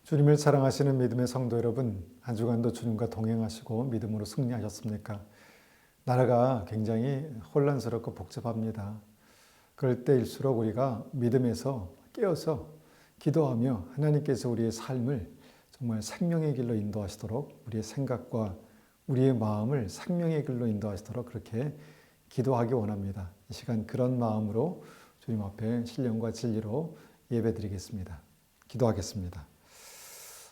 주님을 사랑하시는 믿음의 성도 여러분, 한 주간도 주님과 동행하시고 믿음으로 승리하셨습니까? 나라가 굉장히 혼란스럽고 복잡합니다. 그럴 때일수록 우리가 믿음에서 깨어서 기도하며 하나님께서 우리의 삶을 정말 생명의 길로 인도하시도록 우리의 생각과 우리의 마음을 생명의 길로 인도하시도록 그렇게 기도하기 원합니다. 이 시간 그런 마음으로 주님 앞에 신령과 진리로 예배드리겠습니다. 기도하겠습니다.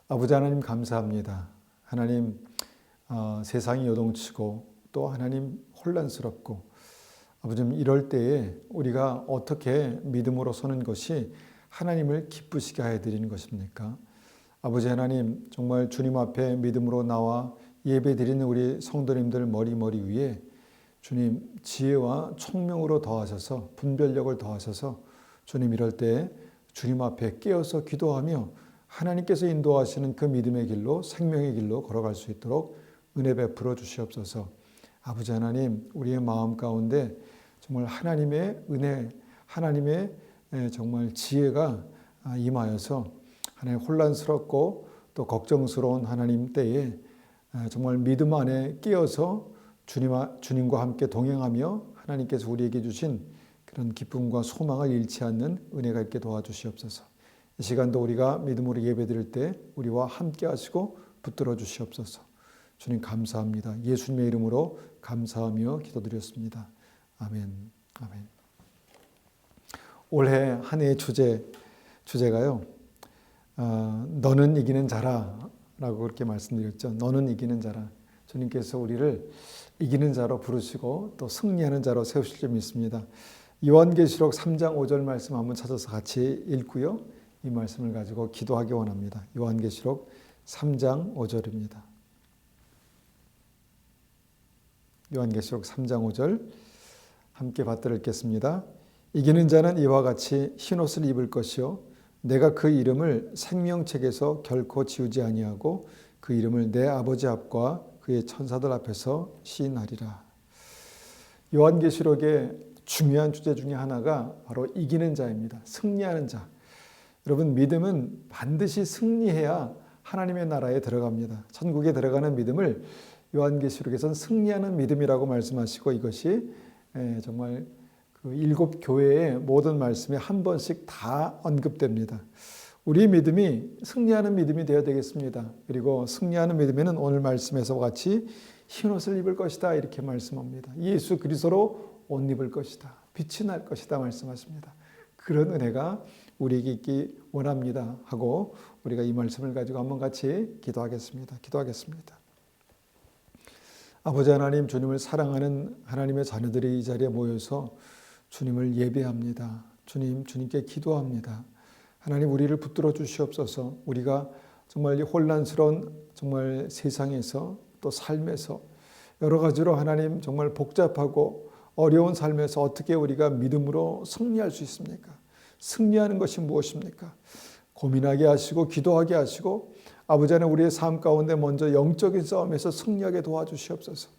아버지 하나님 감사합니다. 하나님 세상이 요동치고 또 하나님 혼란스럽고 아버지 이럴 때에 우리가 어떻게 믿음으로 서는 것이 하나님을 기쁘시게 하여 드리는 것입니까? 아버지 하나님 정말 주님 앞에 믿음으로 나와 예배 드리는 우리 성도님들 머리 위에 주님 지혜와 총명으로 더하셔서 분별력을 더하셔서 주님 이럴 때 주님 앞에 깨어서 기도하며 하나님께서 인도하시는 그 믿음의 길로 생명의 길로 걸어갈 수 있도록 은혜 베풀어 주시옵소서. 아버지 하나님 우리의 마음 가운데 정말 하나님의 은혜 하나님의 정말 지혜가 임하여서 하나님 혼란스럽고 또 걱정스러운 하나님 때에 정말 믿음 안에 끼어서 주님과 함께 동행하며 하나님께서 우리에게 주신 그런 기쁨과 소망을 잃지 않는 은혜가 있게 도와주시옵소서. 이 시간도 우리가 믿음으로 예배드릴 때 우리와 함께 하시고 붙들어 주시옵소서. 주님 감사합니다. 예수님의 이름으로 감사하며 기도드렸습니다. 아멘. 아멘. 올해 한 해의 주제가요. 너는 이기는 자라 라고 그렇게 말씀드렸죠. 너는 이기는 자라. 주님께서 우리를 이기는 자로 부르시고 또 승리하는 자로 세우실 줄 믿습니다. 요한계시록 3장 5절 말씀 한번 찾아서 같이 읽고요. 이 말씀을 가지고 기도하기 원합니다. 요한계시록 3장 5절입니다. 요한계시록 3장 5절 함께 받들어 읽겠습니다. 이기는 자는 이와 같이 흰옷을 입을 것이요 내가 그 이름을 생명책에서 결코 지우지 아니하고 그 이름을 내 아버지 앞과 그의 천사들 앞에서 시인하리라. 요한계시록의 중요한 주제 중에 하나가 바로 이기는 자입니다. 승리하는 자. 여러분 믿음은 반드시 승리해야 하나님의 나라에 들어갑니다. 천국에 들어가는 믿음을 요한계시록에서는 승리하는 믿음이라고 말씀하시고 이것이 정말 그 7교회의 모든 말씀에 한 번씩 다 언급됩니다. 우리 믿음이 승리하는 믿음이 되어야 되겠습니다. 그리고 승리하는 믿음에는 오늘 말씀에서 같이 흰옷을 입을 것이다 이렇게 말씀합니다. 예수 그리스도로 옷 입을 것이다. 빛이 날 것이다 말씀하십니다. 그런 은혜가 우리에게 있기 원합니다 하고 우리가 이 말씀을 가지고 한번 같이 기도하겠습니다. 아버지 하나님 주님을 사랑하는 하나님의 자녀들이 이 자리에 모여서 주님을 예배합니다. 주님께 기도합니다. 하나님 우리를 붙들어 주시옵소서. 우리가 정말 혼란스러운 정말 세상에서 또 삶에서 여러 가지로 하나님 정말 복잡하고 어려운 삶에서 어떻게 우리가 믿음으로 승리할 수 있습니까? 승리하는 것이 무엇입니까? 고민하게 하시고 기도하게 하시고 아버지 하나님 우리의 삶 가운데 먼저 영적인 싸움에서 승리하게 도와주시옵소서.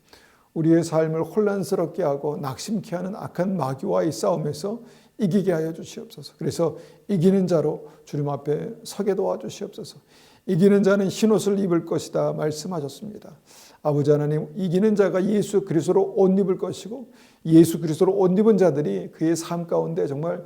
우리의 삶을 혼란스럽게 하고 낙심케 하는 악한 마귀와의 싸움에서 이기게 하여 주시옵소서. 그래서 이기는 자로 주님 앞에 서게 도와주시옵소서. 이기는 자는 흰옷을 입을 것이다 말씀하셨습니다. 아버지 하나님 이기는 자가 예수 그리스도로 옷 입을 것이고 예수 그리스도로 옷 입은 자들이 그의 삶 가운데 정말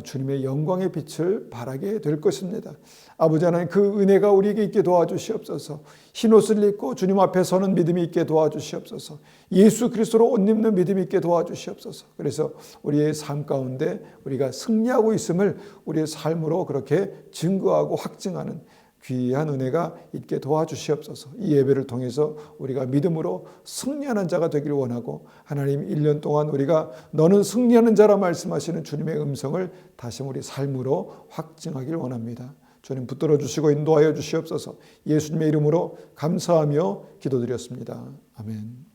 주님의 영광의 빛을 발하게 될 것입니다. 아버지 하나님 그 은혜가 우리에게 있게 도와주시옵소서. 흰옷을 입고 주님 앞에 서는 믿음이 있게 도와주시옵소서. 예수 그리스도로 옷 입는 믿음이 있게 도와주시옵소서. 그래서 우리의 삶 가운데 우리가 승리하고 있음을 우리의 삶으로 그렇게 증거하고 확증하는 귀한 은혜가 있게 도와주시옵소서. 이 예배를 통해서 우리가 믿음으로 승리하는 자가 되기를 원하고 하나님 1년 동안 우리가 너는 승리하는 자라 말씀하시는 주님의 음성을 다시 우리 삶으로 확증하기를 원합니다. 주님 붙들어 주시고 인도하여 주시옵소서. 예수님의 이름으로 감사하며 기도드렸습니다. 아멘.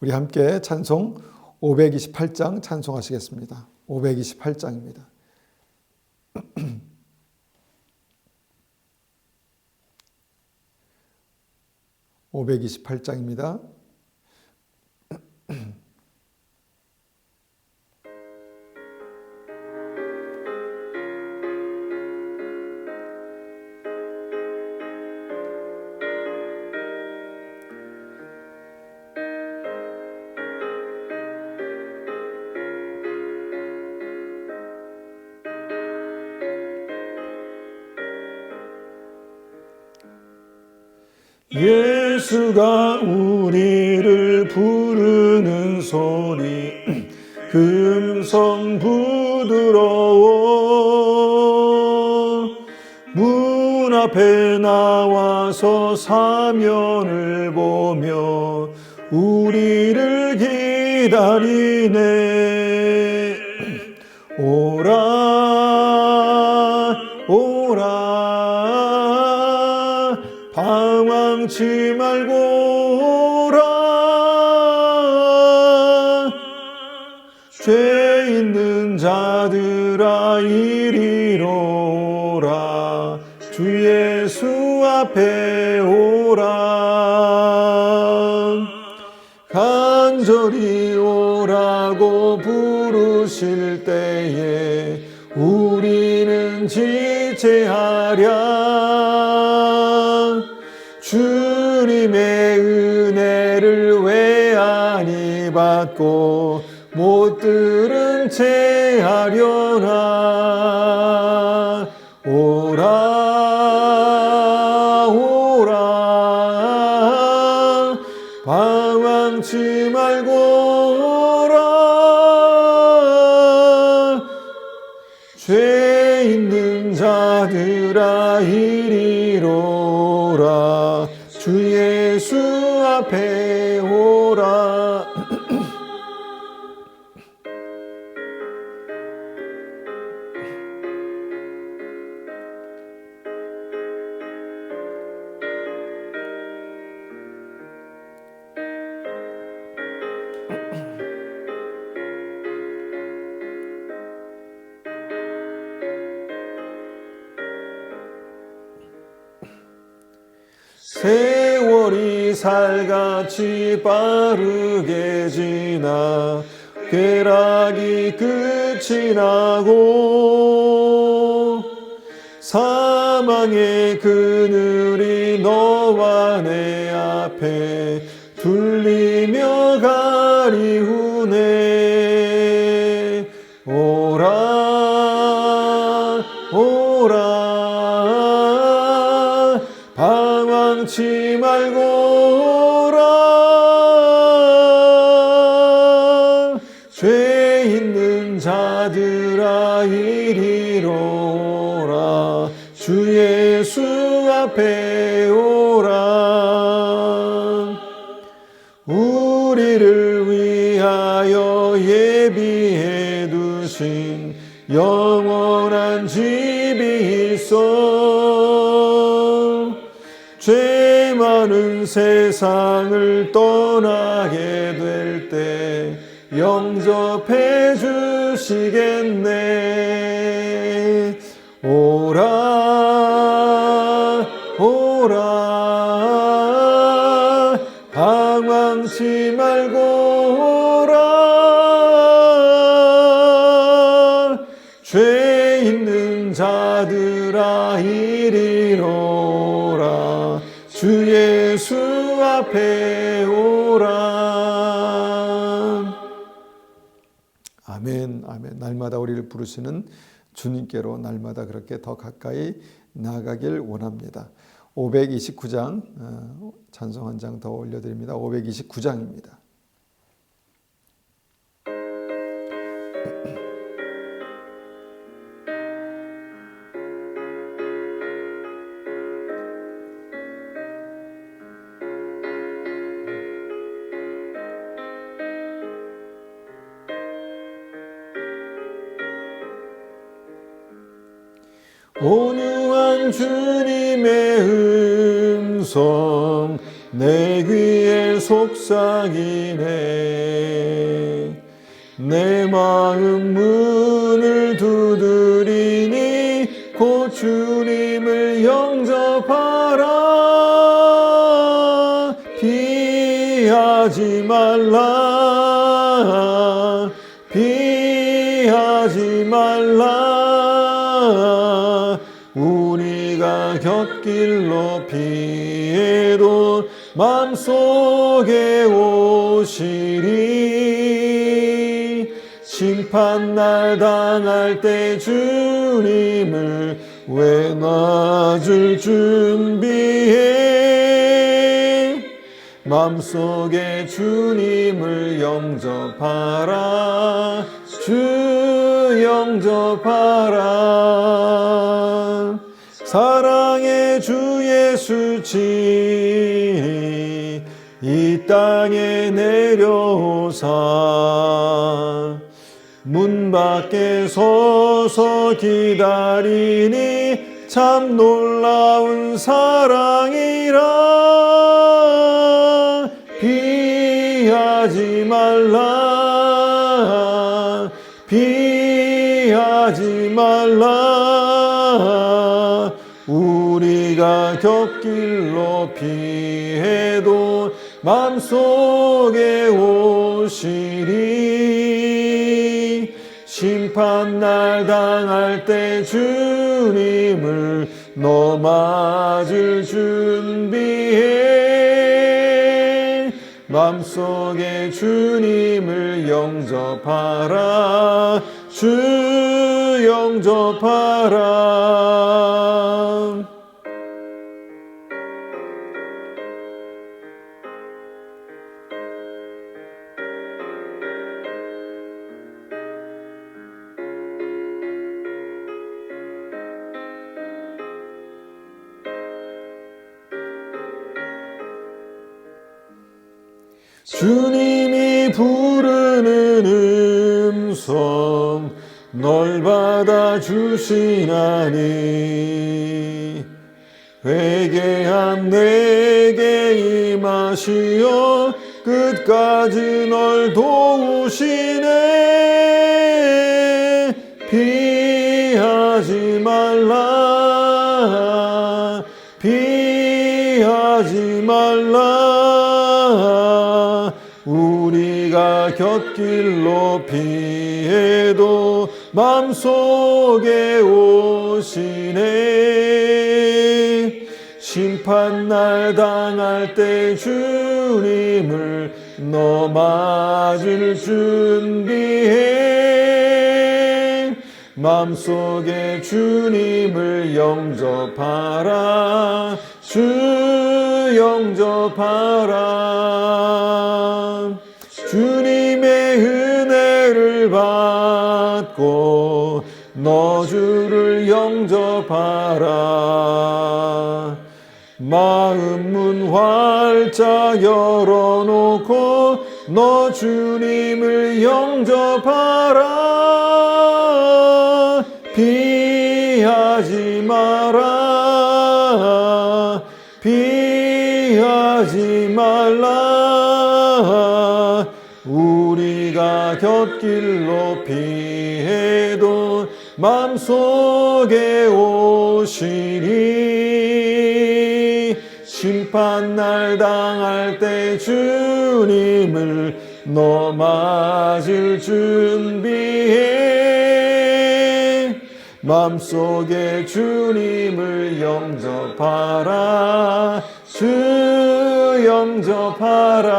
우리 함께 찬송 528장 찬송하시겠습니다. 528장입니다. 528장입니다. 예수가 우리를 부르는 소리 금성 부드러워 문 앞에 나와서 사면을 보며 우리를 기다리네. 오라 오라 방황치 말고 오라 죄 있는 자들아 이리로 오라 주 예수 앞에 오라 간절히 오라고 부르실 때에 우리는 지체하랴 주님의 은혜를 왜 아니 받고 못 들은 채 하려나 오라 오라 방황치 말고 오라 죄 있는 자들아 이리로 오라 주 예수 앞에 오라. 세월이 살같이 빠르게 지나 쾌락이 끝이 나고 사망의 그늘이 너와 내 앞에 둘리며 가리우네. 오라 오라 방황치 말고 오라 죄 있는 자들아 이리로 오라 주 예수 앞에 오라 우리를 위하여 예비해 두신 영원한 집이 있어 죄 많은 세상을 떠나게 될 때 영접해 주시겠네. 오라 오라 방황치 말고 오라 죄 있는 자들아 이리로 오라 주 예수 앞에 오라. 아멘 아멘. 날마다 우리를 부르시는 주님께로 날마다 그렇게 더 가까이 나아가길 원합니다. 529장 찬송 한 장 더 올려드립니다. 529장입니다. 온유한 주님의 음성 내 귀에 속삭이네. 내 마음 문을 두드리니 곧 주님을 영접하라. 피하지 말라 피하지 말라. 우리가 곁길로 피해도 맘속에 오시리. 심판날 당할 때 주님을 왜 놔줄 준비해. 맘속에 주님을 영접하라. 주 영접하라. 사랑의 주 예수지 이 땅에 내려오사 문 밖에 서서 기다리니 참 놀라운 사랑이라. 피하지 말라. 피하지 말라. 우리가 곁길로 피해도 맘속에 오시리. 심판날 당할 때 주님을 너 맞을 준비해. 맘속에 주님을 영접하라. 주 영접하라. 주님이 부르는 음성 널 받아주시나니 회개한 내게 임하시어 끝까지 널 도우시네. 피하지 말라. 피하지 말라. 우리가 곁길로 피해도 맘속에 오시네. 심판날 당할 때 주님을 너 맞을 준비해. 맘속에 주님을 영접하라. 주 영접하라. 주님의 은혜를 받고 너 주를 영접하라. 마음 문 활짝 열어놓고 너 주님을 영접하라. 피하지 마라. 피하지 말라. 우리가 곁길로 피해도 맘속에 오시니. 심판날 당할 때 주님을 너 맞을 준비해. 맘속에 주님을 영접하라. 주 영접하라.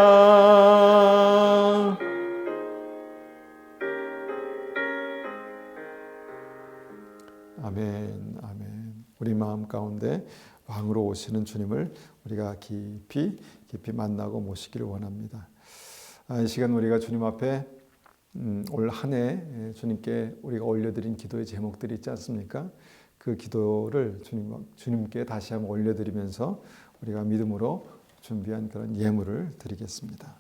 아멘, 아멘. 우리 마음 가운데 왕으로 오시는 주님을 우리가 깊이 만나고 모시기를 원합니다. 이 시간 우리가 주님 앞에 올 한 해 주님께 우리가 올려드린 기도의 제목들이 있지 않습니까? 그 기도를 주님께 다시 한번 올려드리면서 우리가 믿음으로 준비한 그런 예물을 드리겠습니다.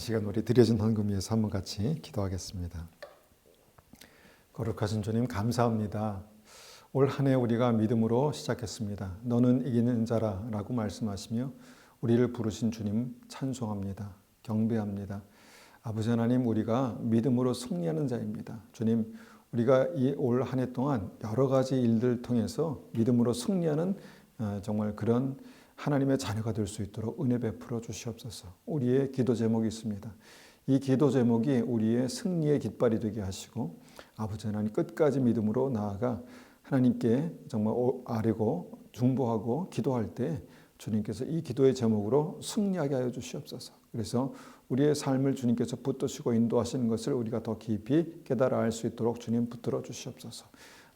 시간 우리 드려진 헌금 위해서 한번 같이 기도하겠습니다. 거룩하신 주님 감사합니다. 올 한 해 우리가 믿음으로 시작했습니다. 너는 이기는 자라 라고 말씀하시며 우리를 부르신 주님 찬송합니다. 경배합니다. 아버지 하나님, 우리가 믿음으로 승리하는 자입니다. 주님, 우리가 이 올 한 해 동안 여러 가지 일들 통해서 믿음으로 승리하는 정말 그런 하나님의 자녀가 될 수 있도록 은혜 베풀어 주시옵소서. 우리의 기도 제목이 있습니다. 이 기도 제목이 우리의 승리의 깃발이 되게 하시고 아버지 하나님, 끝까지 믿음으로 나아가 하나님께 정말 아뢰고 중보하고 기도할 때 주님께서 이 기도의 제목으로 승리하게 하여 주시옵소서. 그래서 우리의 삶을 주님께서 붙드시고 인도하시는 것을 우리가 더 깊이 깨달아 알 수 있도록 주님 붙들어 주시옵소서.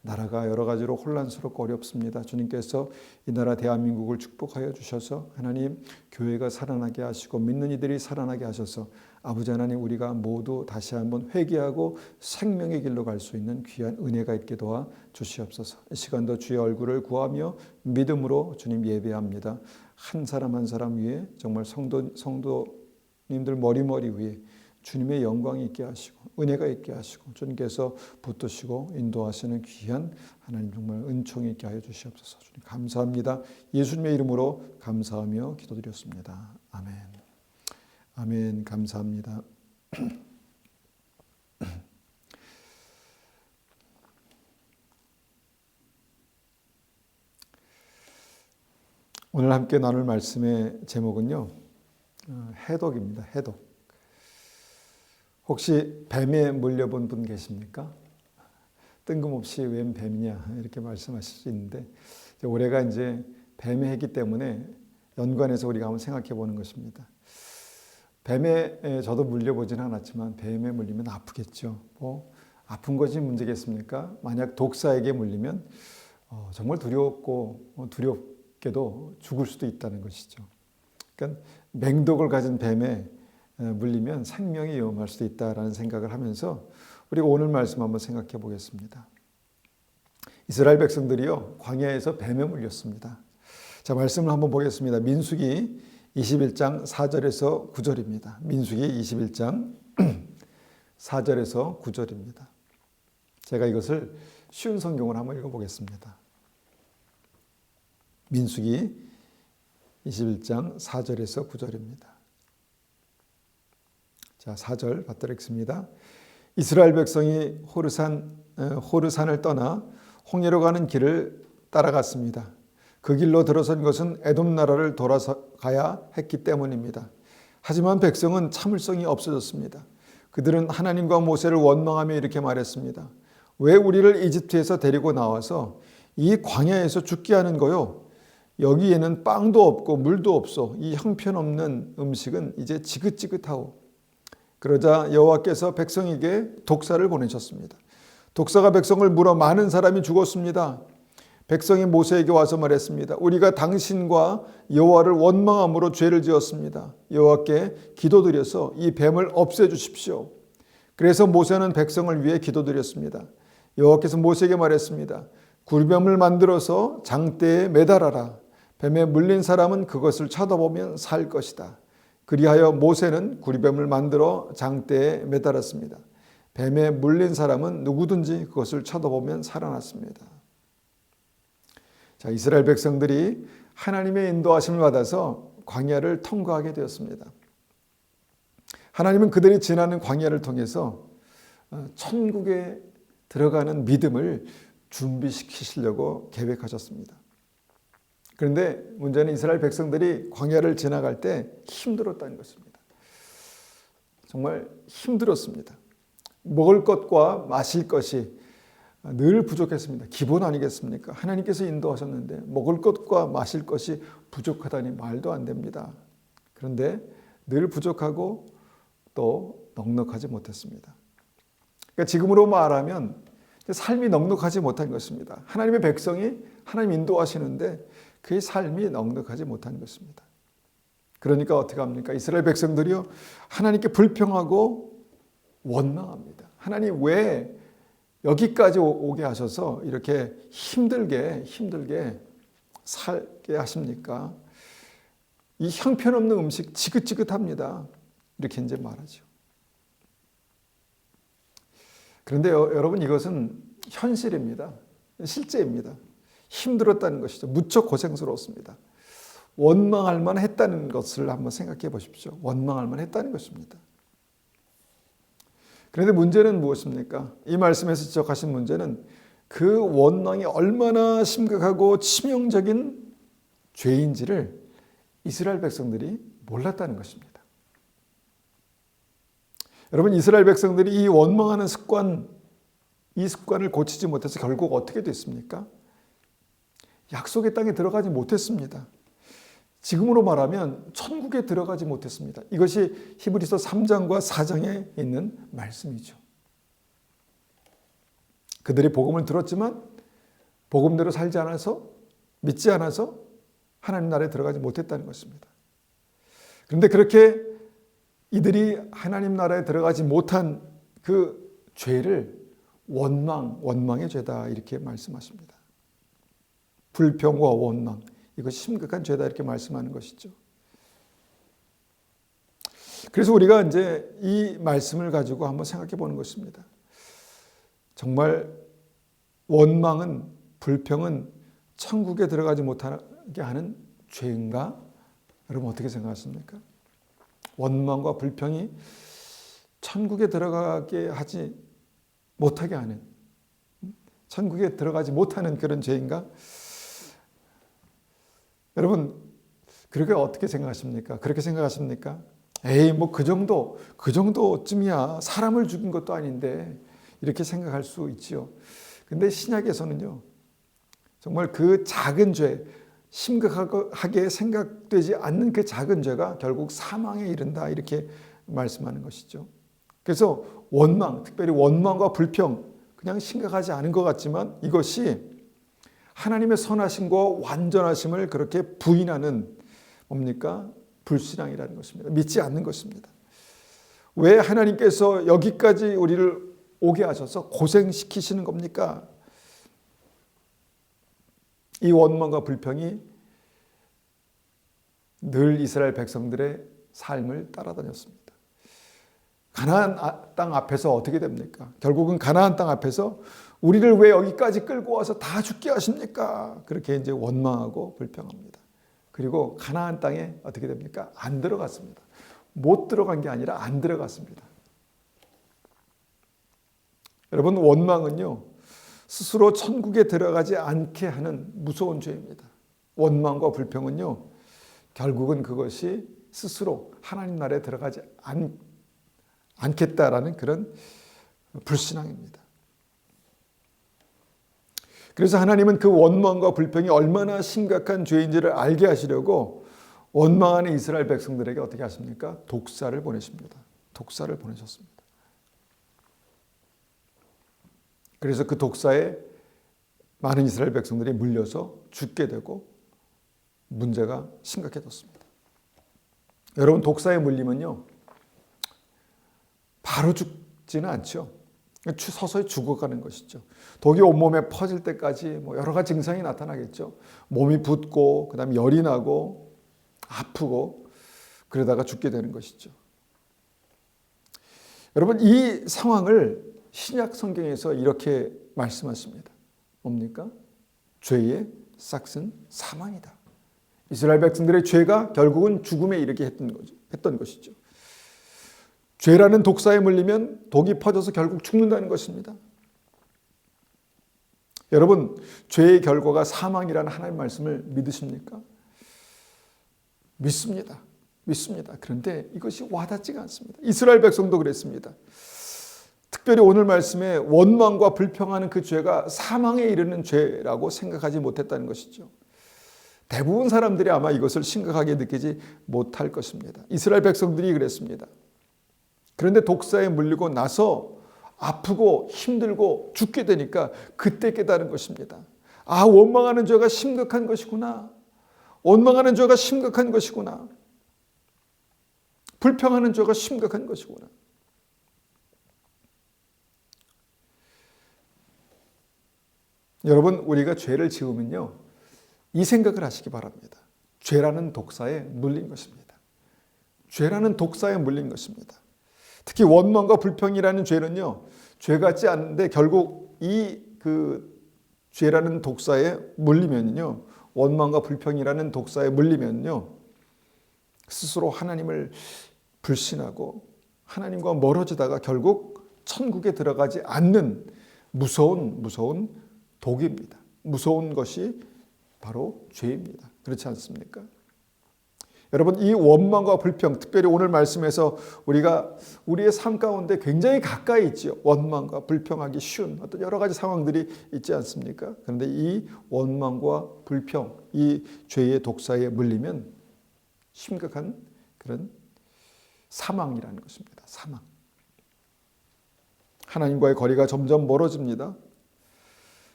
나라가 여러 가지로 혼란스럽고 어렵습니다. 주님께서 이 나라 대한민국을 축복하여 주셔서 하나님, 교회가 살아나게 하시고 믿는 이들이 살아나게 하셔서 아버지 하나님, 우리가 모두 다시 한번 회개하고 생명의 길로 갈 수 있는 귀한 은혜가 있게 도와 주시옵소서. 이 시간도 주의 얼굴을 구하며 믿음으로 주님 예배합니다. 한 사람 한 사람 위에 정말 성도님들 머리머리 위에 주님의 영광이 있게 하시고 은혜가 있게 하시고 주님께서 붙드시고 인도하시는 귀한 하나님 정말 은총이 있게 하여 주시옵소서. 주님 감사합니다. 예수님의 이름으로 감사하며 기도드렸습니다. 아멘. 아멘. 감사합니다. 오늘 함께 나눌 말씀의 제목은요, 해독입니다. 해독. 혹시 뱀에 물려본 분 계십니까? 뜬금없이 웬 뱀이냐 이렇게 말씀하실 수 있는데, 올해가 이제 뱀의 해기 때문에 연관해서 우리가 한번 생각해 보는 것입니다. 뱀에 저도 물려보지는 않았지만 뱀에 물리면 아프겠죠. 뭐 아픈 것이 문제겠습니까? 만약 독사에게 물리면 정말 두렵고 두렵게도 죽을 수도 있다는 것이죠. 그러니까 맹독을 가진 뱀에 물리면 생명이 위험할 수도 있다라는 생각을 하면서 우리가 오늘 말씀 한번 생각해 보겠습니다. 이스라엘 백성들이요, 광야에서 뱀에 물렸습니다. 자, 말씀을 한번 보겠습니다. 민수기 21장 4절에서 9절입니다. 민수기 21장 4절에서 9절입니다. 제가 이것을 쉬운 성경으로 한번 읽어보겠습니다. 민수기 21장 4절에서 9절입니다. 자, 4절 받들어 읽습니다. 이스라엘 백성이 호르산을 떠나 홍해로 가는 길을 따라갔습니다. 그 길로 들어선 것은 에돔 나라를 돌아서 가야 했기 때문입니다. 하지만 백성은 참을성이 없어졌습니다. 그들은 하나님과 모세를 원망하며 이렇게 말했습니다. 왜 우리를 이집트에서 데리고 나와서 이 광야에서 죽게 하는 거요? 여기에는 빵도 없고 물도 없어. 이 형편없는 음식은 이제 지긋지긋하오. 그러자 여호와께서 백성에게 독사를 보내셨습니다. 독사가 백성을 물어 많은 사람이 죽었습니다. 백성이 모세에게 와서 말했습니다. 우리가 당신과 여호와를 원망함으로 죄를 지었습니다. 여호와께 기도드려서 이 뱀을 없애주십시오. 그래서 모세는 백성을 위해 기도드렸습니다. 여호와께서 모세에게 말했습니다. 굴뱀을 만들어서 장대에 매달아라. 뱀에 물린 사람은 그것을 쳐다보면 살 것이다. 그리하여 모세는 구리뱀을 만들어 장대에 매달았습니다. 뱀에 물린 사람은 누구든지 그것을 쳐다보면 살아났습니다. 자, 이스라엘 백성들이 하나님의 인도하심을 받아서 광야를 통과하게 되었습니다. 하나님은 그들이 지나는 광야를 통해서 천국에 들어가는 믿음을 준비시키시려고 계획하셨습니다. 그런데 문제는 이스라엘 백성들이 광야를 지나갈 때 힘들었다는 것입니다. 정말 힘들었습니다. 먹을 것과 마실 것이 늘 부족했습니다. 기본 아니겠습니까? 하나님께서 인도하셨는데 먹을 것과 마실 것이 부족하다니 말도 안 됩니다. 그런데 늘 부족하고 또 넉넉하지 못했습니다. 그러니까 지금으로 말하면 삶이 넉넉하지 못한 것입니다. 하나님의 백성이 하나님 인도하시는데 그의 삶이 넉넉하지 못한 것입니다. 그러니까 어떻게 합니까? 이스라엘 백성들이요, 하나님께 불평하고 원망합니다. 하나님 왜 여기까지 오게 하셔서 이렇게 힘들게 살게 하십니까? 이 형편없는 음식 지긋지긋합니다. 이렇게 이제 말하죠. 그런데 여러분, 이것은 현실입니다. 실제입니다. 힘들었다는 것이죠. 무척 고생스러웠습니다. 원망할 만했다는 것을 한번 생각해 보십시오. 원망할 만했다는 것입니다. 그런데 문제는 무엇입니까? 이 말씀에서 지적하신 문제는 그 원망이 얼마나 심각하고 치명적인 죄인지를 이스라엘 백성들이 몰랐다는 것입니다. 여러분, 이스라엘 백성들이 이 원망하는 습관, 이 습관을 고치지 못해서 결국 어떻게 됐습니까? 약속의 땅에 들어가지 못했습니다. 지금으로 말하면 천국에 들어가지 못했습니다. 이것이 히브리서 3장과 4장에 있는 말씀이죠. 그들이 복음을 들었지만 복음대로 살지 않아서, 믿지 않아서 하나님 나라에 들어가지 못했다는 것입니다. 그런데 그렇게 이들이 하나님 나라에 들어가지 못한 그 죄를 원망의 죄다 이렇게 말씀하십니다. 불평과 원망, 이것이 심각한 죄다 이렇게 말씀하는 것이죠. 그래서 우리가 이제 이 말씀을 가지고 한번 생각해 보는 것입니다. 정말 원망은, 불평은 천국에 들어가지 못하게 하는 죄인가? 여러분 어떻게 생각하십니까? 원망과 불평이 천국에 들어가게 하지 못하게 하는, 천국에 들어가지 못하는 그런 죄인가? 여러분, 그렇게 어떻게 생각하십니까? 그렇게 생각하십니까? 에이, 뭐 그 정도쯤이야. 사람을 죽인 것도 아닌데, 이렇게 생각할 수 있지요. 근데 신약에서는요, 정말 그 작은 죄, 심각하게 생각되지 않는 그 작은 죄가 결국 사망에 이른다, 이렇게 말씀하는 것이죠. 그래서 원망, 특별히 원망과 불평, 그냥 심각하지 않은 것 같지만 이것이 하나님의 선하심과 완전하심을 그렇게 부인하는 뭡니까? 불신앙이라는 것입니다. 믿지 않는 것입니다. 왜 하나님께서 여기까지 우리를 오게 하셔서 고생시키시는 겁니까? 이 원망과 불평이 늘 이스라엘 백성들의 삶을 따라다녔습니다. 가나안 땅 앞에서 어떻게 됩니까? 결국은 가나안 땅 앞에서 우리를 왜 여기까지 끌고 와서 다 죽게 하십니까? 그렇게 이제 원망하고 불평합니다. 그리고 가나안 땅에 어떻게 됩니까? 안 들어갔습니다. 못 들어간 게 아니라 안 들어갔습니다. 여러분, 원망은요, 스스로 천국에 들어가지 않게 하는 무서운 죄입니다. 원망과 불평은요, 결국은 그것이 스스로 하나님 나라에 들어가지 않겠다라는 그런 불신앙입니다. 그래서 하나님은 그 원망과 불평이 얼마나 심각한 죄인지를 알게 하시려고 원망하는 이스라엘 백성들에게 어떻게 하십니까? 독사를 보내십니다. 독사를 보내셨습니다. 그래서 그 독사에 많은 이스라엘 백성들이 물려서 죽게 되고 문제가 심각해졌습니다. 여러분, 독사에 물리면요, 바로 죽지는 않죠. 서서히 죽어가는 것이죠. 독이 온몸에 퍼질 때까지 뭐 여러 가지 증상이 나타나겠죠. 몸이 붓고, 그다음에 열이 나고, 아프고, 그러다가 죽게 되는 것이죠. 여러분, 이 상황을 신약 성경에서 이렇게 말씀하십니다. 뭡니까? 죄의 싹은 사망이다. 이스라엘 백성들의 죄가 결국은 죽음에 이르게 했던 것이죠. 죄라는 독사에 물리면 독이 퍼져서 결국 죽는다는 것입니다. 여러분, 죄의 결과가 사망이라는 하나님의 말씀을 믿으십니까? 믿습니다. 믿습니다. 그런데 이것이 와닿지가 않습니다. 이스라엘 백성도 그랬습니다. 특별히 오늘 말씀에 원망과 불평하는 그 죄가 사망에 이르는 죄라고 생각하지 못했다는 것이죠. 대부분 사람들이 아마 이것을 심각하게 느끼지 못할 것입니다. 이스라엘 백성들이 그랬습니다. 그런데 독사에 물리고 나서 아프고 힘들고 죽게 되니까 그때 깨달은 것입니다. 아, 원망하는 죄가 심각한 것이구나. 원망하는 죄가 심각한 것이구나. 불평하는 죄가 심각한 것이구나. 여러분, 우리가 죄를 지으면요, 이 생각을 하시기 바랍니다. 죄라는 독사에 물린 것입니다. 죄라는 독사에 물린 것입니다. 특히 원망과 불평이라는 죄는요, 죄 같지 않은데 결국 이 죄라는 독사에 물리면요, 원망과 불평이라는 독사에 물리면요, 스스로 하나님을 불신하고 하나님과 멀어지다가 결국 천국에 들어가지 않는 무서운 독입니다. 무서운 것이 바로 죄입니다. 그렇지 않습니까? 여러분, 이 원망과 불평, 특별히 오늘 말씀에서 우리가 우리의 삶 가운데 굉장히 가까이 있죠. 원망과 불평하기 쉬운 어떤 여러 가지 상황들이 있지 않습니까? 그런데 이 원망과 불평, 이 죄의 독사에 물리면 심각한 그런 사망이라는 것입니다. 사망. 하나님과의 거리가 점점 멀어집니다.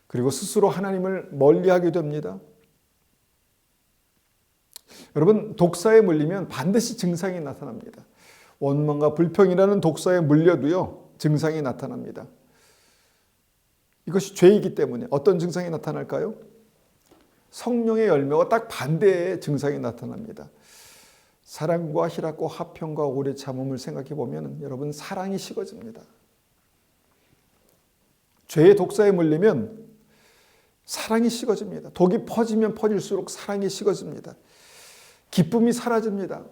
그리고 스스로 하나님을 멀리하게 됩니다. 여러분, 독사에 물리면 반드시 증상이 나타납니다. 원망과 불평이라는 독사에 물려도요, 증상이 나타납니다. 이것이 죄이기 때문에 어떤 증상이 나타날까요? 성령의 열매와 딱 반대의 증상이 나타납니다. 사랑과 희락과 화평과 오래 참음을 생각해 보면 여러분, 사랑이 식어집니다. 죄의 독사에 물리면 사랑이 식어집니다. 독이 퍼지면 퍼질수록 사랑이 식어집니다. 기쁨이 사라집니다.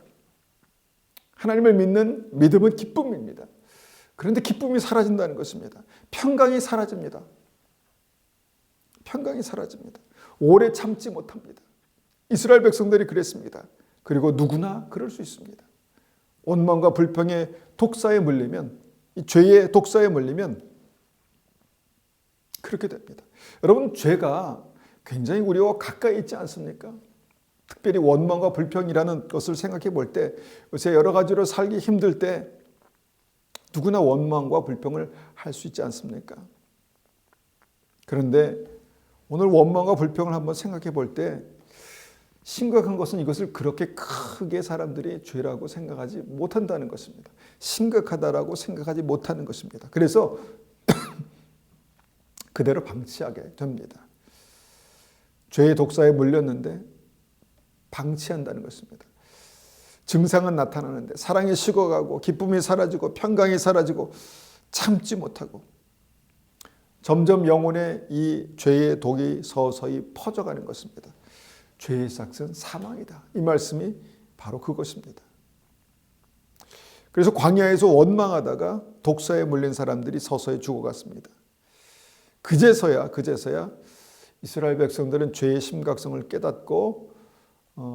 하나님을 믿는 믿음은 기쁨입니다. 그런데 기쁨이 사라진다는 것입니다. 평강이 사라집니다. 평강이 사라집니다. 오래 참지 못합니다. 이스라엘 백성들이 그랬습니다. 그리고 누구나 그럴 수 있습니다. 원망과 불평의 독사에 물리면, 이 죄의 독사에 물리면 그렇게 됩니다. 여러분, 죄가 굉장히 우리와 가까이 있지 않습니까? 특별히 원망과 불평이라는 것을 생각해 볼 때, 요새 여러 가지로 살기 힘들 때 누구나 원망과 불평을 할 수 있지 않습니까? 그런데 오늘 원망과 불평을 한번 생각해 볼 때 심각한 것은 이것을 그렇게 크게 사람들이 죄라고 생각하지 못한다는 것입니다. 심각하다라고 생각하지 못하는 것입니다. 그래서 그대로 방치하게 됩니다. 죄의 독사에 물렸는데 방치한다는 것입니다. 증상은 나타나는데 사랑이 식어가고 기쁨이 사라지고 평강이 사라지고 참지 못하고 점점 영혼에 이 죄의 독이 서서히 퍼져가는 것입니다. 죄의 삭은 사망이다. 이 말씀이 바로 그것입니다. 그래서 광야에서 원망하다가 독사에 물린 사람들이 서서히 죽어갔습니다. 그제서야 이스라엘 백성들은 죄의 심각성을 깨닫고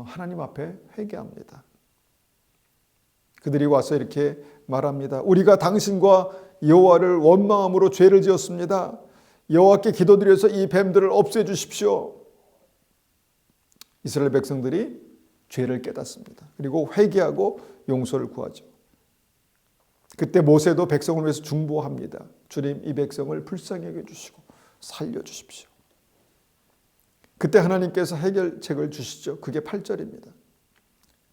하나님 앞에 회개합니다. 그들이 와서 이렇게 말합니다. 우리가 당신과 여호와를 원망함으로 죄를 지었습니다. 여호와께 기도드려서 이 뱀들을 없애주십시오. 이스라엘 백성들이 죄를 깨닫습니다. 그리고 회개하고 용서를 구하죠. 그때 모세도 백성을 위해서 중보합니다. 주님, 이 백성을 불쌍히 여겨주시고 살려주십시오. 그때 하나님께서 해결책을 주시죠. 그게 8절입니다.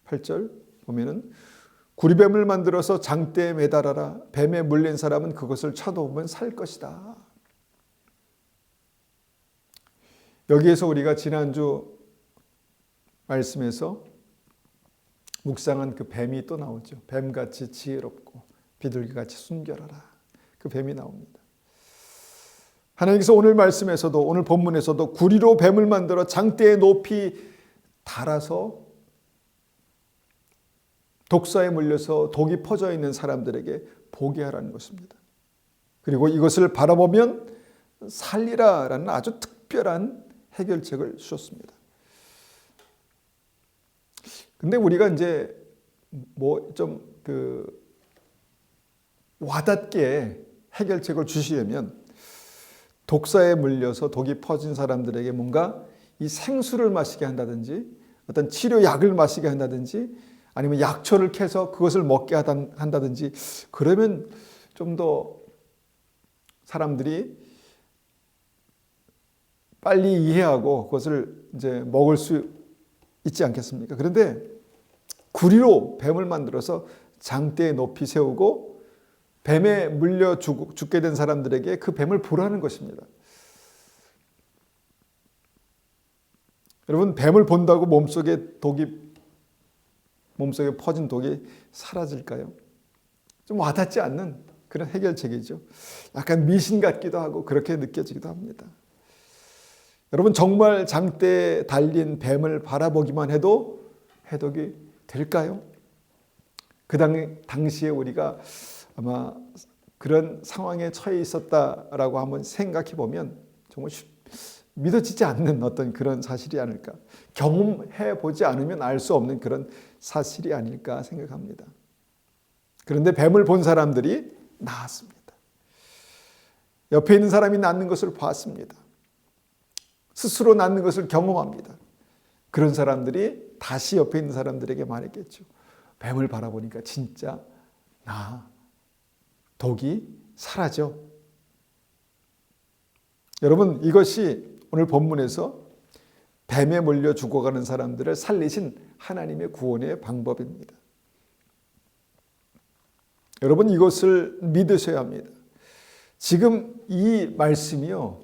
8절 보면은 구리뱀을 만들어서 장대에 매달아라. 뱀에 물린 사람은 그것을 쳐놓으면 살 것이다. 여기에서 우리가 지난주 말씀에서 묵상한 그 뱀이 또 나오죠. 뱀같이 지혜롭고 비둘기같이 순결하라. 그 뱀이 나옵니다. 하나님께서 오늘 말씀에서도, 오늘 본문에서도 구리로 뱀을 만들어 장대에 높이 달아서 독사에 물려서 독이 퍼져 있는 사람들에게 보게 하라는 것입니다. 그리고 이것을 바라보면 살리라라는 아주 특별한 해결책을 주셨습니다. 근데 우리가 이제 좀 와닿게 해결책을 주시려면 독사에 물려서 독이 퍼진 사람들에게 뭔가 이 생수를 마시게 한다든지 어떤 치료약을 마시게 한다든지 아니면 약초를 캐서 그것을 먹게 한다든지 그러면 좀 더 사람들이 빨리 이해하고 그것을 이제 먹을 수 있지 않겠습니까? 그런데 구리로 뱀을 만들어서 장대에 높이 세우고 뱀에 물려 죽게 된 사람들에게 그 뱀을 보라는 것입니다. 여러분, 뱀을 본다고 몸속에 독이 몸속에 퍼진 독이 사라질까요? 좀 와닿지 않는 그런 해결책이죠. 약간 미신 같기도 하고 그렇게 느껴지기도 합니다. 여러분, 정말 장대에 달린 뱀을 바라보기만 해도 해독이 될까요? 그 당시에 우리가 아마 그런 상황에 처해 있었다라고 한번 생각해 보면 정말 믿어지지 않는 어떤 그런 사실이 아닐까. 경험해 보지 않으면 알 수 없는 그런 사실이 아닐까 생각합니다. 그런데 뱀을 본 사람들이 나았습니다. 옆에 있는 사람이 낫는 것을 봤습니다. 스스로 낫는 것을 경험합니다. 그런 사람들이 다시 옆에 있는 사람들에게 말했겠죠. 뱀을 바라보니까 진짜 독이 사라져. 여러분, 이것이 오늘 본문에서 뱀에 몰려 죽어가는 사람들을 살리신 하나님의 구원의 방법입니다. 여러분, 이것을 믿으셔야 합니다. 지금 이 말씀이요,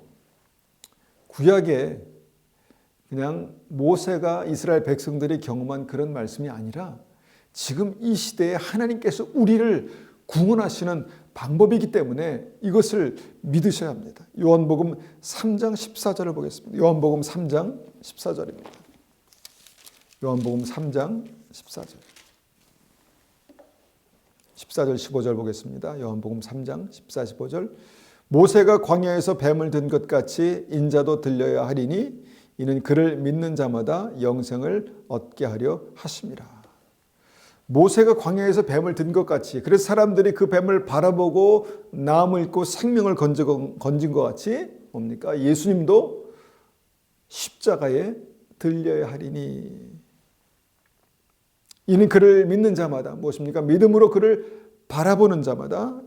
구약에 그냥 모세가 이스라엘 백성들이 경험한 그런 말씀이 아니라 지금 이 시대에 하나님께서 우리를 구원하시는 방법이기 때문에 이것을 믿으셔야 합니다. 요한복음 3장 14절을 보겠습니다. 요한복음 3장 14절입니다. 요한복음 3장 14절. 14절 15절 보겠습니다. 요한복음 3장 14, 15절. 모세가 광야에서 뱀을 든 것 같이 인자도 들려야 하리니 이는 그를 믿는 자마다 영생을 얻게 하려 하심이라. 모세가 광야에서 뱀을 든 것 같이, 그래서 사람들이 그 뱀을 바라보고 나무를 읽고 생명을 건진 것 같이 뭡니까? 예수님도 십자가에 들려야 하리니 이는 그를 믿는 자마다 무엇입니까? 믿음으로 그를 바라보는 자마다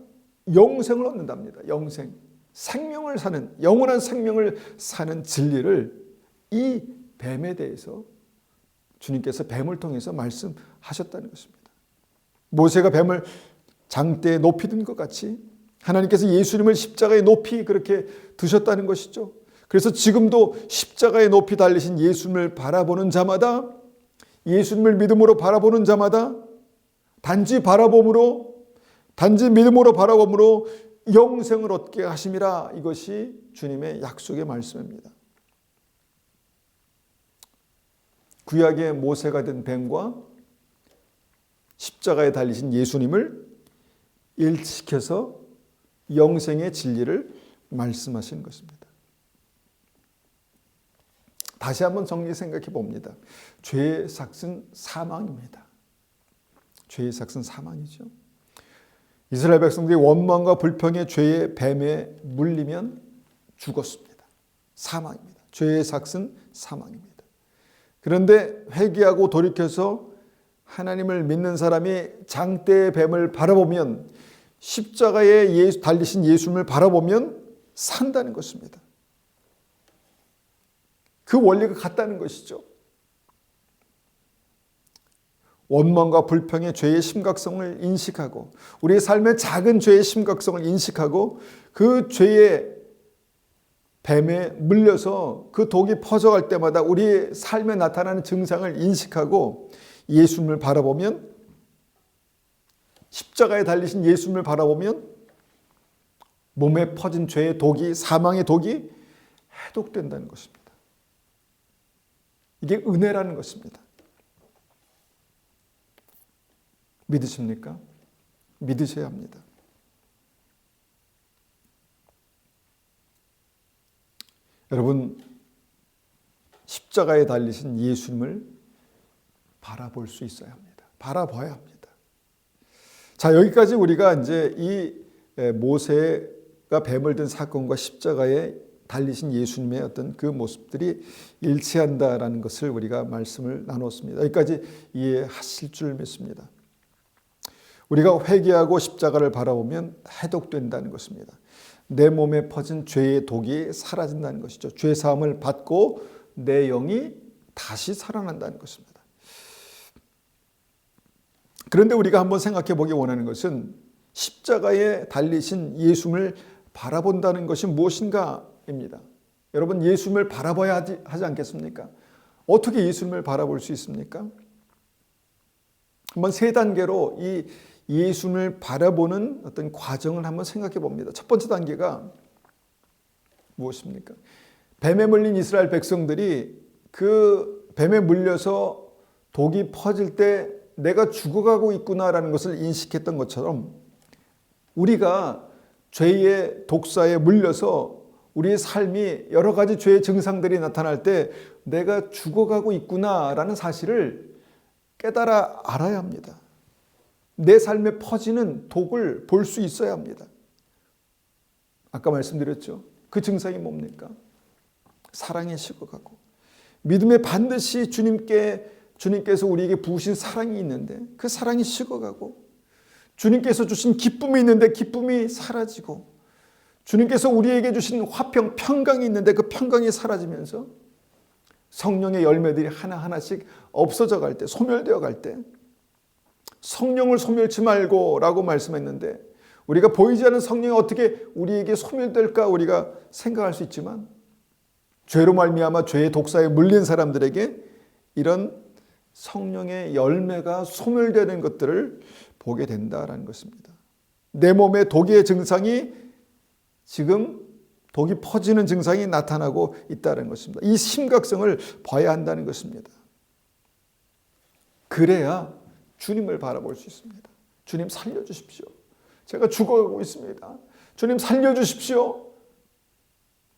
영생을 얻는답니다. 영생, 생명을 사는, 영원한 생명을 사는 진리를 이 뱀에 대해서 주님께서 뱀을 통해서 말씀하셨다는 것입니다. 모세가 뱀을 장대에 높이 든 것 같이 하나님께서 예수님을 십자가에 높이 그렇게 두셨다는 것이죠. 그래서 지금도 십자가에 높이 달리신 예수님을 바라보는 자마다, 예수님을 믿음으로 바라보는 자마다 단지 믿음으로 바라봄으로 영생을 얻게 하심이라. 이것이 주님의 약속의 말씀입니다. 구약의 모세가 된 뱀과 십자가에 달리신 예수님을 일치시켜서 영생의 진리를 말씀하시는 것입니다. 다시 한번 정리 생각해 봅니다. 죄의 삭은 사망입니다. 죄의 삭은 사망이죠. 이스라엘 백성들이 원망과 불평의 죄의 뱀에 물리면 죽었습니다. 사망입니다. 죄의 삭은 사망입니다. 그런데 회개하고 돌이켜서 하나님을 믿는 사람이 장대의 뱀을 바라보면, 십자가에 달리신 예수님을 바라보면 산다는 것입니다. 그 원리가 같다는 것이죠. 원망과 불평의 죄의 심각성을 인식하고, 우리의 삶의 작은 죄의 심각성을 인식하고, 그 죄의 뱀에 물려서 그 독이 퍼져갈 때마다 우리의 삶에 나타나는 증상을 인식하고 예수님을 바라보면, 십자가에 달리신 예수님을 바라보면 몸에 퍼진 죄의 독이, 사망의 독이 해독된다는 것입니다. 이게 은혜라는 것입니다. 믿으십니까? 믿으셔야 합니다. 여러분, 십자가에 달리신 예수님을 바라볼 수 있어야 합니다. 바라봐야 합니다. 자, 여기까지 우리가 이제 이 모세가 뱀을 든 사건과 십자가에 달리신 예수님의 어떤 그 모습들이 일치한다라는 것을 우리가 말씀을 나눴습니다. 여기까지 이해하실 줄 믿습니다. 우리가 회개하고 십자가를 바라보면 해독된다는 것입니다. 내 몸에 퍼진 죄의 독이 사라진다는 것이죠. 죄 사함을 받고 내 영이 다시 살아난다는 것입니다. 그런데 우리가 한번 생각해 보기 원하는 것은 십자가에 달리신 예수님을 바라본다는 것이 무엇인가입니다. 여러분, 예수님을 바라봐야 하지 않겠습니까? 어떻게 예수님을 바라볼 수 있습니까? 한번 세 단계로 이 예수님을 바라보는 어떤 과정을 한번 생각해 봅니다. 첫 번째 단계가 무엇입니까? 뱀에 물린 이스라엘 백성들이 그 뱀에 물려서 독이 퍼질 때 내가 죽어가고 있구나라는 것을 인식했던 것처럼 우리가 죄의 독사에 물려서 우리의 삶이 여러 가지 죄의 증상들이 나타날 때 내가 죽어가고 있구나라는 사실을 깨달아 알아야 합니다. 내 삶에 퍼지는 독을 볼 수 있어야 합니다. 아까 말씀드렸죠. 그 증상이 뭡니까? 사랑에 식어가고 믿음에 반드시 주님께서 우리에게 부으신 사랑이 있는데 그 사랑이 식어가고 주님께서 주신 기쁨이 있는데 기쁨이 사라지고 주님께서 우리에게 주신 화평, 평강이 있는데 그 평강이 사라지면서 성령의 열매들이 하나하나씩 없어져 갈 때, 소멸되어 갈 때 성령을 소멸치 말고 라고 말씀했는데 우리가 보이지 않는 성령이 어떻게 우리에게 소멸될까 우리가 생각할 수 있지만 죄로 말미암아 죄의 독사에 물린 사람들에게 이런 성령의 열매가 소멸되는 것들을 보게 된다라는 것입니다. 내 몸에 독의 증상이 지금 독이 퍼지는 증상이 나타나고 있다는 것입니다. 이 심각성을 봐야 한다는 것입니다. 그래야 주님을 바라볼 수 있습니다. 주님 살려주십시오. 제가 죽어가고 있습니다. 주님 살려주십시오.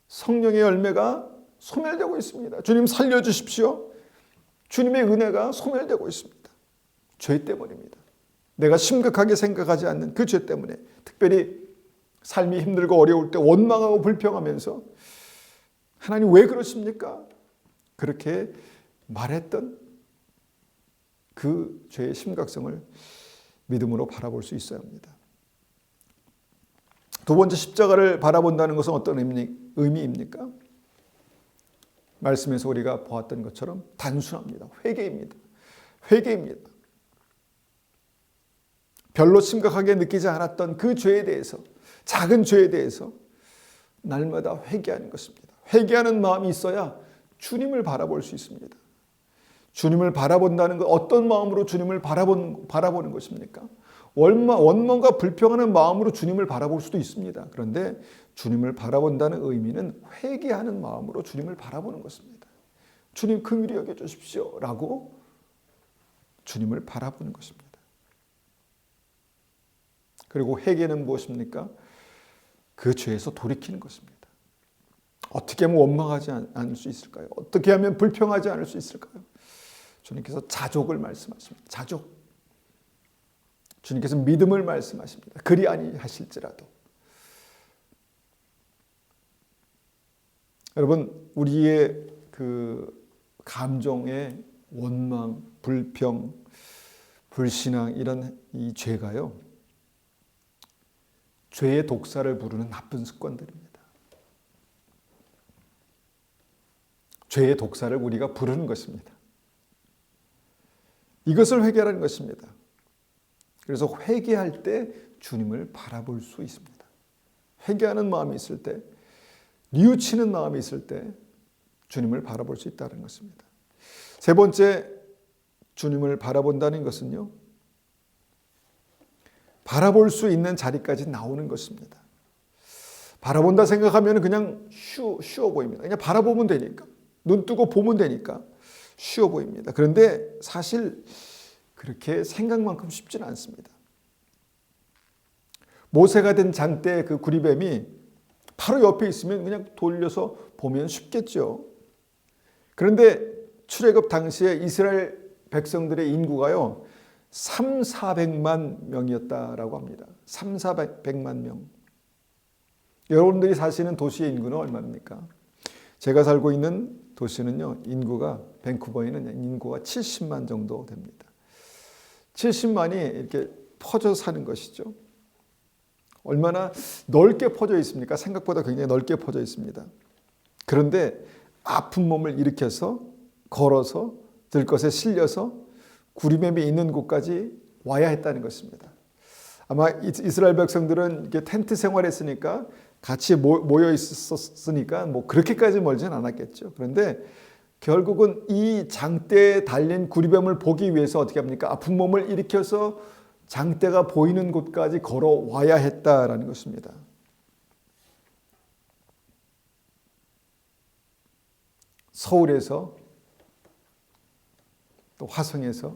성령의 열매가 소멸되고 있습니다. 주님 살려주십시오. 주님의 은혜가 소멸되고 있습니다. 죄 때문입니다. 내가 심각하게 생각하지 않는 그 죄 때문에 특별히 삶이 힘들고 어려울 때 원망하고 불평하면서 하나님 왜 그러십니까? 그렇게 말했던 그 죄의 심각성을 믿음으로 바라볼 수 있어야 합니다. 두 번째 십자가를 바라본다는 것은 어떤 의미입니까? 말씀에서 우리가 보았던 것처럼 단순합니다. 회개입니다. 회개입니다. 별로 심각하게 느끼지 않았던 그 죄에 대해서 작은 죄에 대해서 날마다 회개하는 것입니다. 회개하는 마음이 있어야 주님을 바라볼 수 있습니다. 주님을 바라본다는 것 어떤 마음으로 주님을 바라보는 것입니까? 원망과 불평하는 마음으로 주님을 바라볼 수도 있습니다. 그런데 주님을 바라본다는 의미는 회개하는 마음으로 주님을 바라보는 것입니다. 주님 긍휼히 여겨주십시오 라고 주님을 바라보는 것입니다. 그리고 회개는 무엇입니까? 그 죄에서 돌이키는 것입니다. 어떻게 하면 원망하지 않을 수 있을까요? 어떻게 하면 불평하지 않을 수 있을까요? 주님께서 자족을 말씀하십니다. 자족. 주님께서 믿음을 말씀하십니다. 그리 아니하실지라도. 여러분, 우리의 그 감정의 원망, 불평, 불신앙 이런 이 죄가요. 죄의 독사를 부르는 나쁜 습관들입니다. 죄의 독사를 우리가 부르는 것입니다. 이것을 회개하는 것입니다. 그래서 회개할 때 주님을 바라볼 수 있습니다. 회개하는 마음이 있을 때, 뉘우치는 마음이 있을 때 주님을 바라볼 수 있다는 것입니다. 세 번째, 주님을 바라본다는 것은요. 바라볼 수 있는 자리까지 나오는 것입니다. 바라본다 생각하면 그냥 쉬워 보입니다. 그냥 바라보면 되니까. 눈 뜨고 보면 되니까 쉬워 보입니다. 그런데 사실 그렇게 생각만큼 쉽지는 않습니다. 모세가 된 잔때 그 구리뱀이 바로 옆에 있으면 그냥 돌려서 보면 쉽겠죠. 그런데 출애굽 당시에 이스라엘 백성들의 인구가요. 3,400만 명이었다라고 합니다. 3,400만 명. 여러분들이 사시는 도시의 인구는 얼마입니까? 제가 살고 있는 도시는요. 밴쿠버에는 인구가 70만 정도 됩니다. 70만이 이렇게 퍼져 사는 것이죠. 얼마나 넓게 퍼져 있습니까? 생각보다 굉장히 넓게 퍼져 있습니다. 그런데 아픈 몸을 일으켜서 걸어서 들것에 실려서 구리뱀이 있는 곳까지 와야 했다는 것입니다. 아마 이스라엘 백성들은 이렇게 텐트 생활했으니까 같이 모여 있었으니까 뭐 그렇게까지 멀진 않았겠죠. 그런데 결국은 이 장대에 달린 구리뱀을 보기 위해서 어떻게 합니까? 아픈 몸을 일으켜서 장대가 보이는 곳까지 걸어와야 했다라는 것입니다. 서울에서 또 화성에서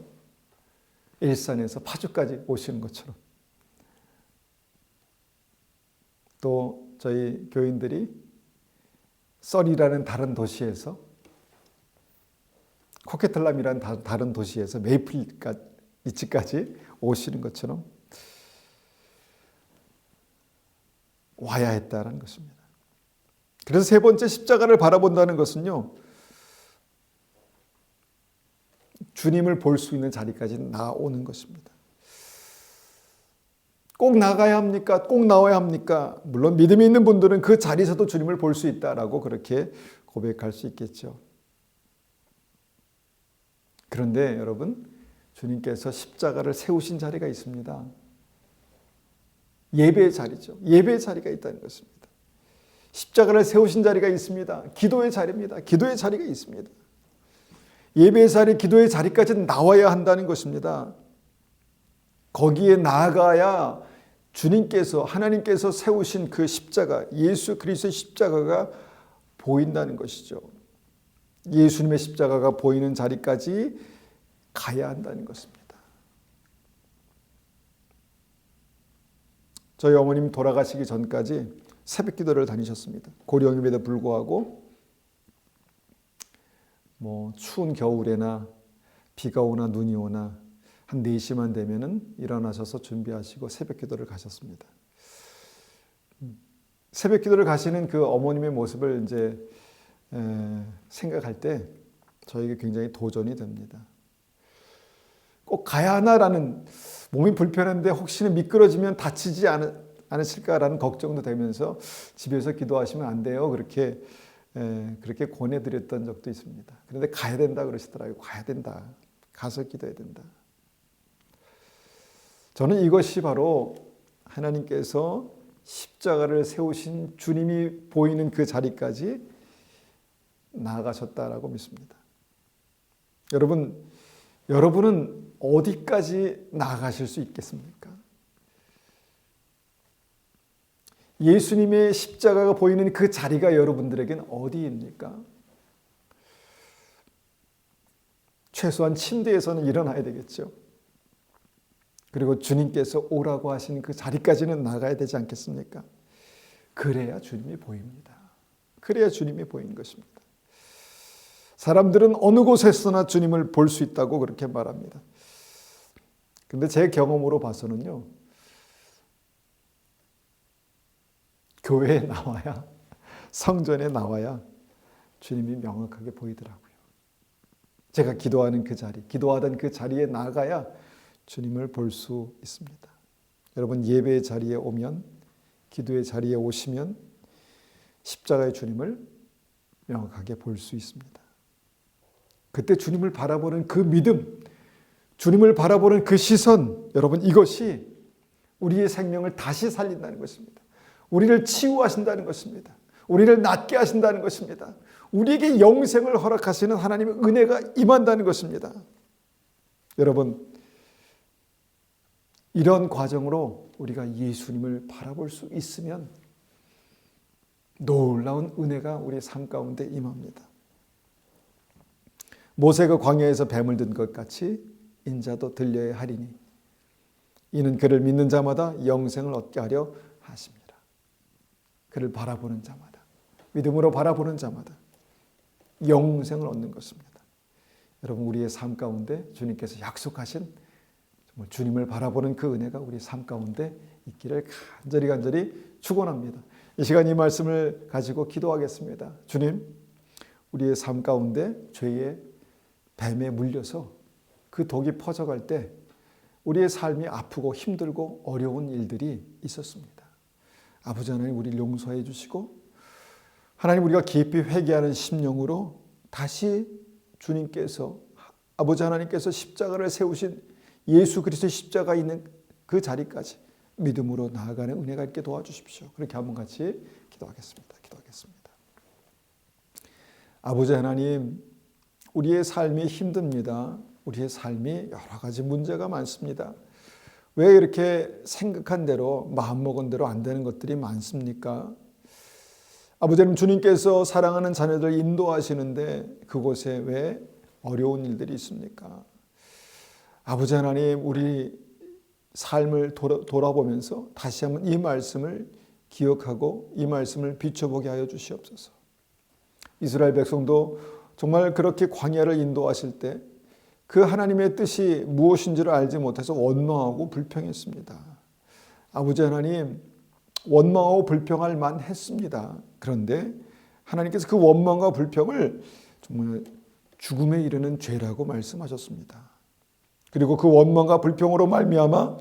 일산에서 파주까지 오시는 것처럼 또 저희 교인들이 썰이라는 다른 도시에서 코케틀람이라는 다른 도시에서 메이플리치까지 오시는 것처럼 와야 했다는 것입니다. 그래서 세 번째 십자가를 바라본다는 것은요, 주님을 볼 수 있는 자리까지 나오는 것입니다. 꼭 나가야 합니까? 꼭 나와야 합니까? 물론 믿음이 있는 분들은 그 자리에서도 주님을 볼 수 있다라고 그렇게 고백할 수 있겠죠. 그런데 여러분, 주님께서 십자가를 세우신 자리가 있습니다. 예배의 자리죠. 예배의 자리가 있다는 것입니다. 십자가를 세우신 자리가 있습니다. 기도의 자리입니다. 기도의 자리가 있습니다. 예배의 자리, 기도의 자리까지 나와야 한다는 것입니다. 거기에 나아가야 주님께서, 하나님께서 세우신 그 십자가, 예수 그리스도의 십자가가 보인다는 것이죠. 예수님의 십자가가 보이는 자리까지 가야 한다는 것입니다. 저희 어머님 돌아가시기 전까지 새벽 기도를 다니셨습니다. 고령임에도 불구하고 추운 겨울에나 비가 오나 눈이 오나 한 4시만 되면은 일어나셔서 준비하시고 새벽 기도를 가셨습니다. 새벽 기도를 가시는 그 어머님의 모습을 이제 생각할 때 저에게 굉장히 도전이 됩니다. 꼭 가야 하나라는, 몸이 불편한데 혹시나 미끄러지면 다치지 않으실까라는 걱정도 되면서 집에서 기도하시면 안 돼요. 그렇게 권해드렸던 적도 있습니다. 그런데 가야 된다 그러시더라고요. 가야 된다. 가서 기도해야 된다. 저는 이것이 바로 하나님께서 십자가를 세우신 주님이 보이는 그 자리까지 나아가셨다라고 믿습니다. 여러분은 어디까지 나아가실 수 있겠습니까? 예수님의 십자가가 보이는 그 자리가 여러분들에게는 어디입니까? 최소한 침대에서는 일어나야 되겠죠. 그리고 주님께서 오라고 하신 그 자리까지는 나가야 되지 않겠습니까? 그래야 주님이 보입니다. 그래야 주님이 보이는 것입니다. 사람들은 어느 곳에서나 주님을 볼 수 있다고 그렇게 말합니다. 근데 제 경험으로 봐서는요, 교회에 나와야, 성전에 나와야 주님이 명확하게 보이더라고요. 제가 기도하는 그 자리, 기도하던 그 자리에 나가야 주님을 볼 수 있습니다. 여러분, 예배의 자리에 오면, 기도의 자리에 오시면 십자가의 주님을 명확하게 볼 수 있습니다. 그때 주님을 바라보는 그 믿음, 주님을 바라보는 그 시선, 여러분, 이것이 우리의 생명을 다시 살린다는 것입니다. 우리를 치유하신다는 것입니다. 우리를 낫게 하신다는 것입니다. 우리에게 영생을 허락하시는 하나님의 은혜가 임한다는 것입니다. 여러분, 이런 과정으로 우리가 예수님을 바라볼 수 있으면 놀라운 은혜가 우리의 삶 가운데 임합니다. 모세가 광야에서 뱀을 든 것 같이 인자도 들려야 하리니 이는 그를 믿는 자마다 영생을 얻게 하려 하십니다. 그를 바라보는 자마다, 믿음으로 바라보는 자마다 영생을 얻는 것입니다. 여러분, 우리의 삶 가운데 주님께서 약속하신 정말 주님을 바라보는 그 은혜가 우리 삶 가운데 있기를 간절히 축원합니다. 이 시간 이 말씀을 가지고 기도하겠습니다. 주님, 우리의 삶 가운데 죄의 뱀에 물려서 그 독이 퍼져갈 때 우리의 삶이 아프고 힘들고 어려운 일들이 있었습니다. 아버지 하나님, 우리를 용서해 주시고 하나님, 우리가 깊이 회개하는 심령으로 다시 주님께서, 아버지 하나님께서 십자가를 세우신 예수 그리스도의 십자가 있는 그 자리까지 믿음으로 나아가는 은혜가 있게 도와주십시오. 그렇게 한번 같이 기도하겠습니다. 아버지 하나님, 우리의 삶이 힘듭니다. 우리의 삶이 여러 가지 문제가 많습니다. 왜 이렇게 생각한 대로 마음먹은 대로 안 되는 것들이 많습니까? 아버지 하나님, 주님께서 사랑하는 자녀들 인도하시는데 그곳에 왜 어려운 일들이 있습니까? 아버지 하나님, 우리 삶을 돌아보면서 다시 한번 이 말씀을 기억하고 이 말씀을 비춰보게 하여 주시옵소서. 이스라엘 백성도 정말 그렇게 광야를 인도하실 때 그 하나님의 뜻이 무엇인지를 알지 못해서 원망하고 불평했습니다. 아버지 하나님, 원망하고 불평할 만했습니다. 그런데 하나님께서 그 원망과 불평을 정말 죽음에 이르는 죄라고 말씀하셨습니다. 그리고 그 원망과 불평으로 말미암아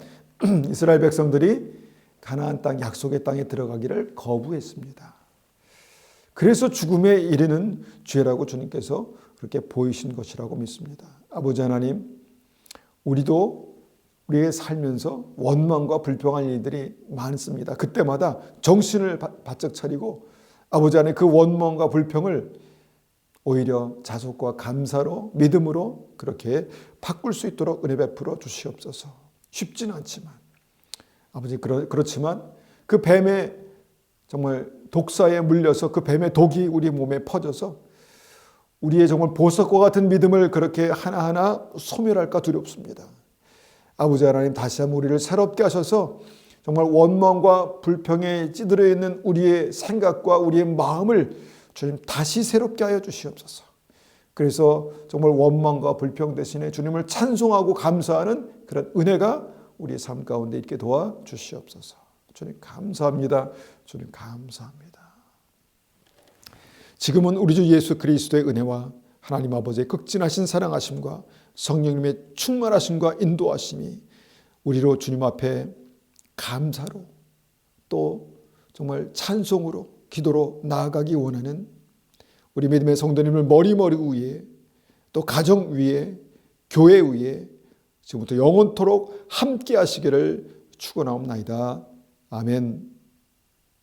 이스라엘 백성들이 가나안 땅, 약속의 땅에 들어가기를 거부했습니다. 그래서 죽음에 이르는 죄라고 주님께서 그렇게 보이신 것이라고 믿습니다. 아버지 하나님, 우리도 우리의 살면서 원망과 불평할 일들이 많습니다. 그때마다 정신을 바짝 차리고 아버지 하나님, 그 원망과 불평을 오히려 자속과 감사로, 믿음으로 그렇게 바꿀 수 있도록 은혜 베풀어 주시옵소서. 쉽지는 않지만 아버지, 그렇지만 그 뱀의 정말 독사에 물려서 그 뱀의 독이 우리 몸에 퍼져서 우리의 정말 보석과 같은 믿음을 그렇게 하나하나 소멸할까 두렵습니다. 아버지 하나님, 다시 한번 우리를 새롭게 하셔서 정말 원망과 불평에 찌들어 있는 우리의 생각과 우리의 마음을 주님 다시 새롭게 하여 주시옵소서. 그래서 정말 원망과 불평 대신에 주님을 찬송하고 감사하는 그런 은혜가 우리의 삶 가운데 있게 도와주시옵소서. 주님 감사합니다. 주님 감사합니다. 지금은 우리 주 예수 그리스도의 은혜와 하나님 아버지의 극진하신 사랑하심과 성령님의 충만하심과 인도하심이 우리로 주님 앞에 감사로 또 정말 찬송으로 기도로 나아가기 원하는 우리 믿음의 성도님을 머리머리 위에 또 가정 위에 교회 위에 지금부터 영원토록 함께 하시기를 축원하옵나이다. 아멘.